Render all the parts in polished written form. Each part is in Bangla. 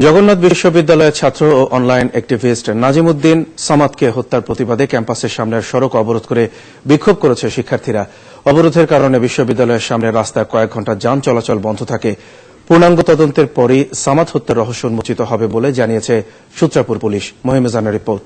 জগন্নাথ বিশ্ববিদ্যালয়ের ছাত্র ও অনলাইন অ্যাক্টিভিস্ট নাজিমুদ্দিন সামাদকে হত্যার প্রতিবাদে ক্যাম্পাসের সামনের সড়ক অবরোধ করে বিক্ষোভ করেছে শিক্ষার্থীরা। অবরোধের কারণে বিশ্ববিদ্যালয়ের সামনের রাস্তায় কয়েক ঘণ্টা যান চলাচল বন্ধ থাকে। পূর্ণাঙ্গ তদন্তের পরই সামাদ হত্যার রহস্য উন্মোচিত হবে বলে জানিয়েছে সূত্রাপুর পুলিশ। মহিম মিজানের রিপোর্ট।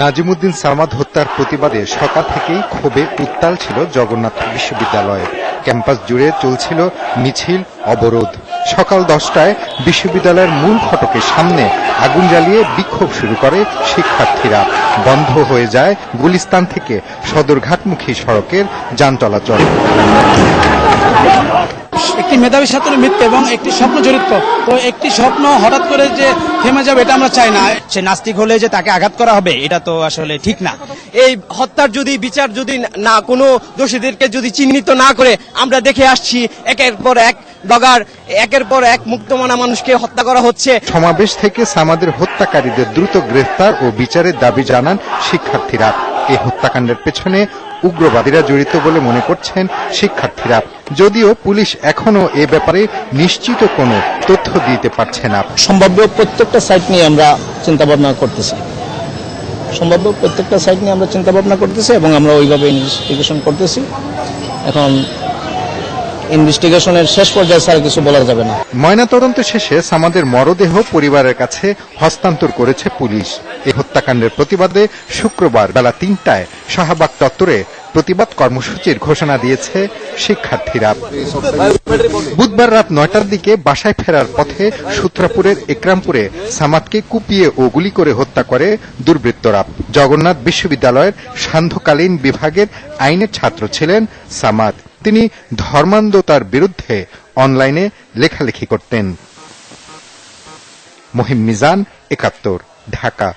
নাজিমুদ্দিন সামাদ হত্যার প্রতিবাদে সকাল থেকেই ক্ষোভে উত্তাল ছিল জগন্নাথ বিশ্ববিদ্যালয়। ক্যাম্পাস জুড়ে চলছিল মিছিল, অবরোধ। সকাল 10টায় বিশ্ববিদ্যালয়ের মূল ফটকের সামনে আগুন জ্বালিয়ে বিক্ষোভ শুরু করে শিক্ষার্থীরা। বন্ধ হয়ে যায় গুলিস্তান থেকে সদরঘাটমুখী সড়কের যান চলাচল। একটি মেধাবী ছাত্রের মৃত্যু এবং একটি স্বপ্ন জড়িত, তো একটি স্বপ্ন হঠাৎ করে যে থেমে যাবে এটা আমরা চাই না। সে নাস্তিক হলে যে তাকে আঘাত করা হবে এটা তো আসলে ঠিক না। এই হত্যার যদি বিচার যদি না কোনো দোষীদেরকে যদি চিহ্নিত না করে আমরা দেখে আসছি একের পর এক ব্লগার, একের পর এক মুক্তমনা মানুষকে হত্যা করা হচ্ছে। সমাবেশ থেকে সামাদের হত্যাকারীদের দ্রুত গ্রেফতার ও বিচারের দাবি জানান শিক্ষার্থীরা। এই হত্যাকাণ্ডের পেছনে উগ্রবাদীরা জড়িত বলে মনে করছেন শিক্ষার্থীরা, যদিও পুলিশ এখনো এ ব্যাপারে নিশ্চিত কোনো তথ্য দিতে পারছে না। সম্ভাব্য প্রত্যেকটা সাইট নিয়ে আমরা চিন্তা ভাবনা করতেছি এবং আমরা ওইভাবে ইনভেস্টিগেশন করতেছি। এখন ইনভেস্টিগেশনের শেষ পর্যায়ে স্যার কিছু বলা যাবে না। ময়নাতদন্ত শেষে সামাদের মরদেহ পরিবারের কাছে হস্তান্তর করেছে পুলিশ। এই হত্যাকাণ্ডের প্রতিবাদে শুক্রবার বেলা 3টায় শাহবাগ চত্বরে প্রতিবাদ কর্মসূচির ঘোষণা দিয়েছে শিক্ষার্থীরা। বুধবার রাত 9টার দিকে বাসায় ফেরার পথে সূত্রাপুরের একরামপুরে সামাদকে কুপিয়ে ও গুলি করে হত্যা করে দুর্বৃত্তরা। জগন্নাথ বিশ্ববিদ্যালয়ের সান্ধ্যকালীন বিভাগের আইনের ছাত্র ছিলেন সামাদ। তিনি ধর্মান্ধতার বিরুদ্ধে অনলাইনে লেখালেখি করতেন। মহিম মিজান, 71, ঢাকা।